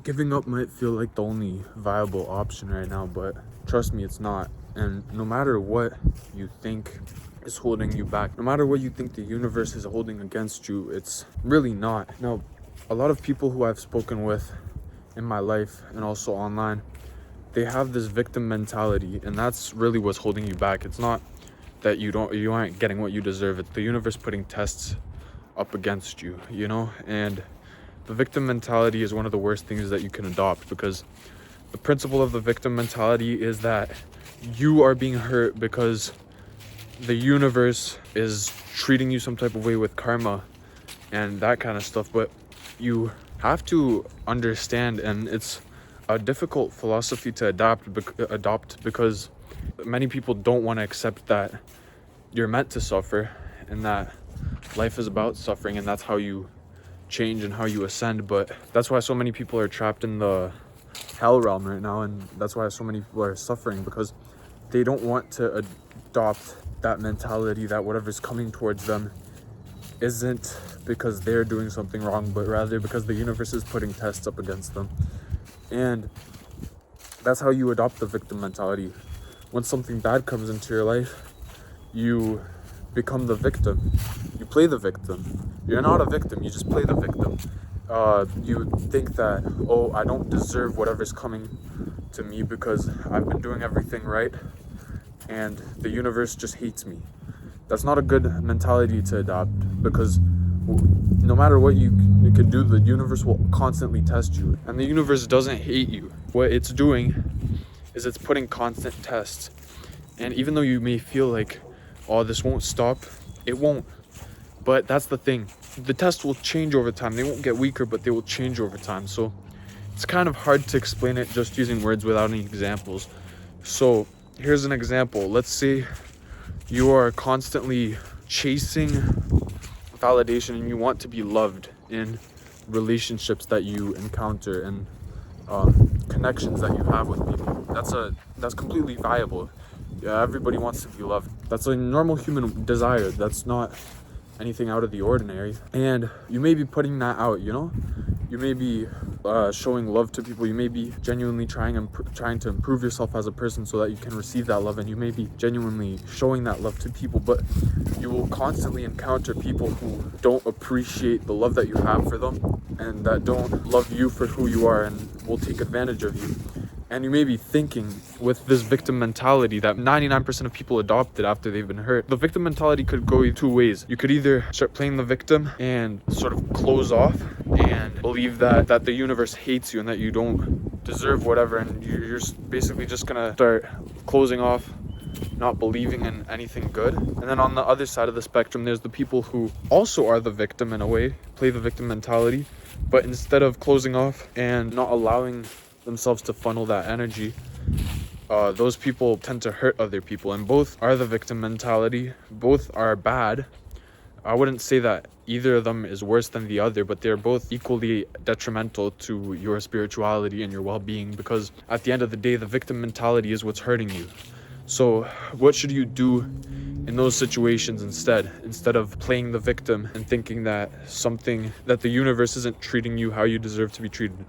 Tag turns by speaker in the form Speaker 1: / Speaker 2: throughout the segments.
Speaker 1: Giving up might feel like the only viable option right now, but trust me, it's not. And no matter what you think is holding you back, no matter what you think the universe is holding against you, it's really not. Now, a lot of people who I've spoken with in my life and also online, they have this victim mentality, and that's really what's holding you back. It's not that you aren't getting what you deserve. It's the universe putting tests up against you, you know? And the victim mentality is one of the worst things that you can adopt, because the principle of the victim mentality is that you are being hurt because the universe is treating you some type of way with karma and that kind of stuff. But you have to understand, and it's a difficult philosophy to adopt because many people don't want to accept that you're meant to suffer and that life is about suffering, and that's how you change and how you ascend. But that's why so many people are trapped in the hell realm right now, and that's why so many people are suffering, because they don't want to adopt that mentality that whatever's coming towards them isn't because they're doing something wrong, but rather because the universe is putting tests up against them. And that's how you adopt the victim mentality. When something bad comes into your life, you become the victim. You play the victim. You're not a victim, you just play the victim. You think that, oh, I don't deserve whatever's coming to me because I've been doing everything right and the universe just hates me. That's not a good mentality to adopt, because no matter what you can do, the universe will constantly test you. And the universe doesn't hate you. What it's doing is it's putting constant tests. And even though you may feel like, oh, this won't stop, it won't. But that's the thing. The tests will change over time. They won't get weaker, but they will change over time. So it's kind of hard to explain it just using words without any examples. So here's an example. Let's say you are constantly chasing validation and you want to be loved in relationships that you encounter and connections that you have with people. That's completely viable. Yeah, everybody wants to be loved. That's a normal human desire. That's not anything out of the ordinary. And you may be putting that out, you know? You may be showing love to people. You may be genuinely trying to improve yourself as a person so that you can receive that love, and you may be genuinely showing that love to people. But you will constantly encounter people who don't appreciate the love that you have for them and that don't love you for who you are and will take advantage of you. And you may be thinking with this victim mentality that 99% of people adopted after they've been hurt. The victim mentality could go two ways. You could either start playing the victim and sort of close off and believe that the universe hates you and that you don't deserve whatever, and you're basically just gonna start closing off, not believing in anything good. And then on the other side of the spectrum, there's the people who also are the victim in a way, play the victim mentality, but instead of closing off and not allowing themselves to funnel that energy, those people tend to hurt other people. And both are the victim mentality, both are bad. I wouldn't say that either of them is worse than the other, but they're both equally detrimental to your spirituality and your well-being, because at the end of the day, the victim mentality is what's hurting you. So what should you do in those situations instead of playing the victim and thinking that the universe isn't treating you how you deserve to be treated?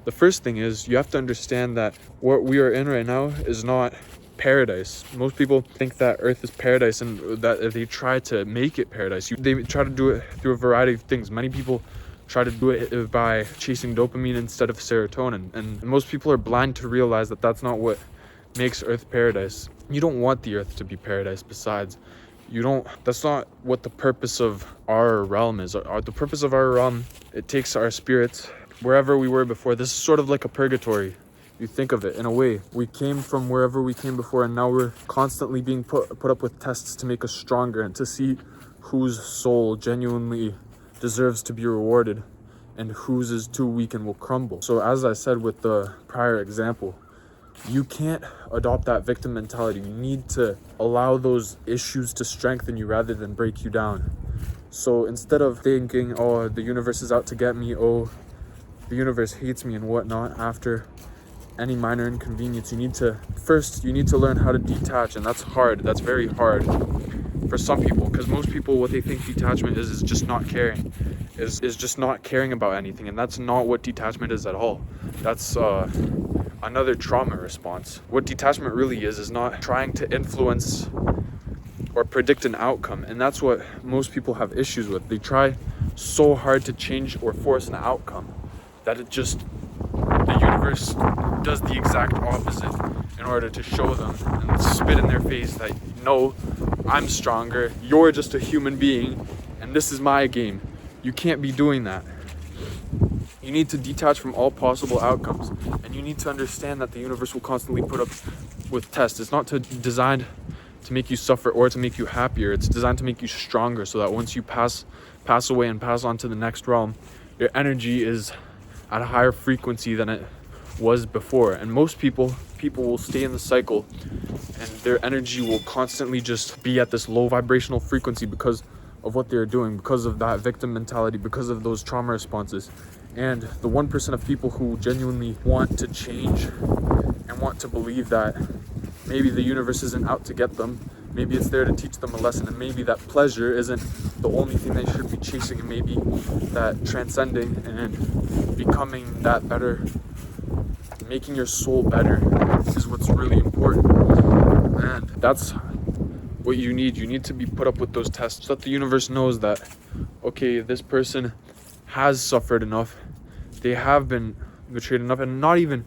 Speaker 1: The first thing is you have to understand that what we are in right now is not paradise. Most people think that Earth is paradise and that they try to make it paradise. They try to do it through a variety of things. Many people try to do it by chasing dopamine instead of serotonin. And most people are blind to realize that that's not what makes Earth paradise. You don't want the Earth to be paradise. Besides, that's not what the purpose of our realm is. The purpose of our realm, it takes our spirits wherever we were before. This is sort of like a purgatory. You think of it in a way. We came from wherever we came before, and now we're constantly being put up with tests to make us stronger and to see whose soul genuinely deserves to be rewarded and whose is too weak and will crumble. So as I said with the prior example, you can't adopt that victim mentality. You need to allow those issues to strengthen you rather than break you down. So instead of thinking, oh, the universe is out to get me, oh, the universe hates me and whatnot, after any minor inconvenience, you need to learn how to detach. And that's hard. That's very hard for some people, because most people, what they think detachment is just not caring. is just not caring about anything, and that's not what detachment is at all. That's another trauma response. What detachment really is not trying to influence or predict an outcome, and that's what most people have issues with. They try so hard to change or force an outcome that the universe does the exact opposite in order to show them and spit in their face that, no, I'm stronger, you're just a human being, and this is my game. You can't be doing that. You need to detach from all possible outcomes, and you need to understand that the universe will constantly put up with tests. It's not designed to make you suffer or to make you happier. It's designed to make you stronger, so that once you pass away and pass on to the next realm, your energy is at a higher frequency than it was before. And most people will stay in the cycle, and their energy will constantly just be at this low vibrational frequency because of what they're doing, because of that victim mentality, because of those trauma responses. And the 1% of people who genuinely want to change and want to believe that maybe the universe isn't out to get them, maybe it's there to teach them a lesson, and maybe that pleasure isn't the only thing they should be chasing, and maybe that transcending and becoming that better, making your soul better, is what's really important. And that's what you need. You need to be put up with those tests so that the universe knows that, okay, this person has suffered enough, they have been betrayed enough, and not even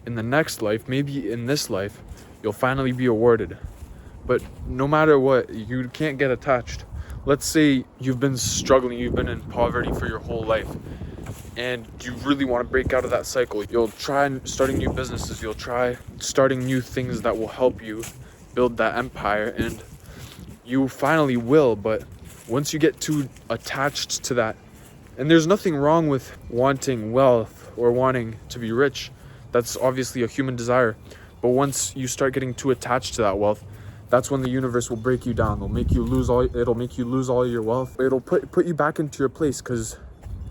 Speaker 1: in the next life, maybe in this life, you'll finally be awarded. But no matter what, you can't get attached. Let's say you've been struggling, you've been in poverty for your whole life, and you really want to break out of that cycle. You'll try starting new businesses, you'll try starting new things that will help you build that empire, and you finally will. But once you get too attached to that, and there's nothing wrong with wanting wealth or wanting to be rich, that's obviously a human desire. But once you start getting too attached to that wealth, that's when the universe will break you down. It'll make you lose all your wealth. It'll put you back into your place, because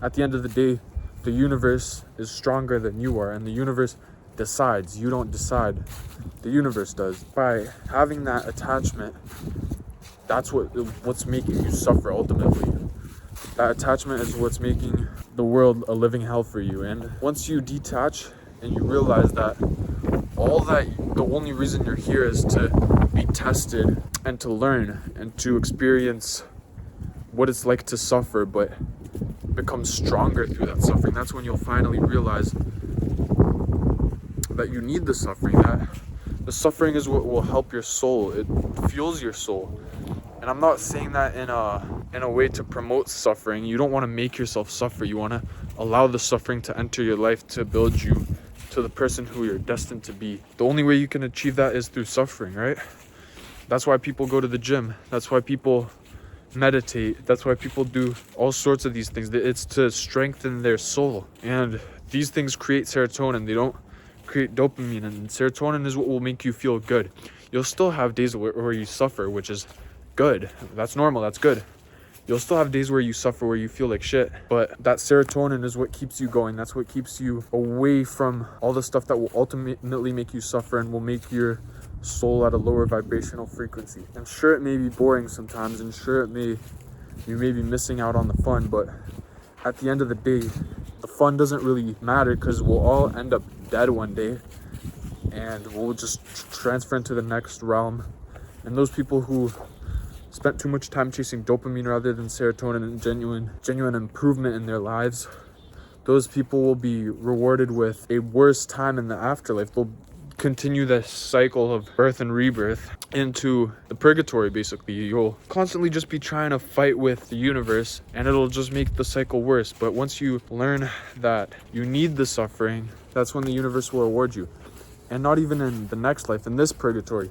Speaker 1: at the end of the day, the universe is stronger than you are, and the universe decides. You don't decide. The universe does. By having that attachment, that's what's making you suffer ultimately. That attachment is what's making the world a living hell for you. And once you detach and you realize that the only reason you're here is to be tested and to learn and to experience what it's like to suffer, but become stronger through that suffering, that's when you'll finally realize that you need the suffering, that the suffering is what will help your soul. It fuels your soul. And I'm not saying that in a way to promote suffering. You don't want to make yourself suffer. You want to allow the suffering to enter your life to build you to the person who you're destined to be. The only way you can achieve that is through suffering, right? That's why people go to the gym. That's why people meditate. That's why people do all sorts of these things. It's to strengthen their soul. And these things create serotonin. They don't create dopamine. And serotonin is what will make you feel good. You'll still have days where you suffer, which is good. That's normal. That's good. You'll still have days where you suffer, where you feel like shit, but that serotonin is what keeps you going. That's what keeps you away from all the stuff that will ultimately make you suffer and will make your soul at a lower vibrational frequency. And sure, it may be boring sometimes, and sure, you may be missing out on the fun, but at the end of the day, the fun doesn't really matter, because we'll all end up dead one day, and we'll just transfer into the next realm. And those people who spent too much time chasing dopamine rather than serotonin and genuine improvement in their lives, those people will be rewarded with a worse time in the afterlife. They'll continue this cycle of birth and rebirth into the purgatory, basically. You'll constantly just be trying to fight with the universe, and it'll just make the cycle worse. But once you learn that you need the suffering, that's when the universe will reward you. And not even in the next life, in this purgatory.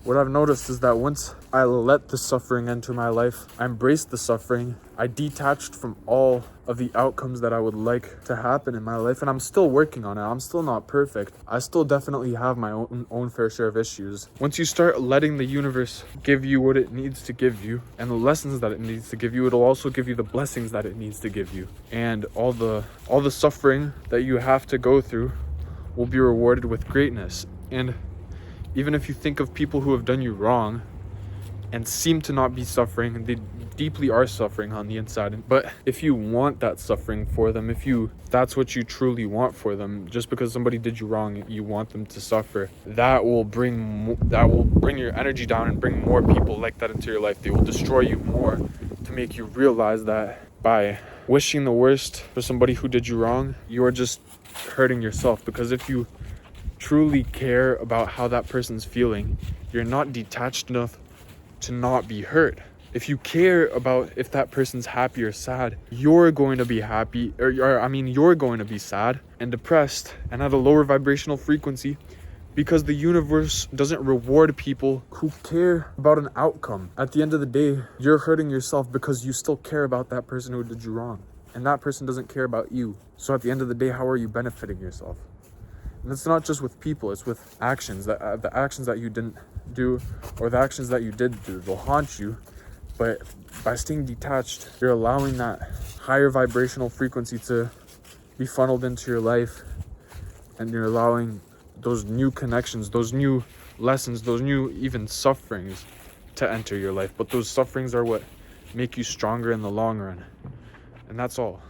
Speaker 1: What I've noticed is that once I let the suffering enter my life, I embraced the suffering, I detached from all of the outcomes that I would like to happen in my life, and I'm still working on it. I'm still not perfect. I still definitely have my own fair share of issues. Once you start letting the universe give you what it needs to give you, and the lessons that it needs to give you, it'll also give you the blessings that it needs to give you. And all the suffering that you have to go through will be rewarded with greatness. And even if you think of people who have done you wrong, and seem to not be suffering, and they deeply are suffering on the inside. But if you want that suffering for them, if that's what you truly want for them, just because somebody did you wrong, you want them to suffer, that will bring your energy down and bring more people like that into your life. They will destroy you more to make you realize that by wishing the worst for somebody who did you wrong, you are just hurting yourself. Because if you truly care about how that person's feeling, you're not detached enough to not be hurt. If you care about if that person's happy or sad, you're going to be happy, you're going to be sad and depressed and at a lower vibrational frequency, because the universe doesn't reward people who care about an outcome. At the end of the day, you're hurting yourself because you still care about that person who did you wrong, and that person doesn't care about you. So at the end of the day, how are you benefiting yourself? And it's not just with people, it's with actions. The actions that you didn't do or the actions that you did do, they'll haunt you. But by staying detached, you're allowing that higher vibrational frequency to be funneled into your life, and you're allowing those new connections, those new lessons, those new even sufferings to enter your life. But those sufferings are what make you stronger in the long run. And that's all.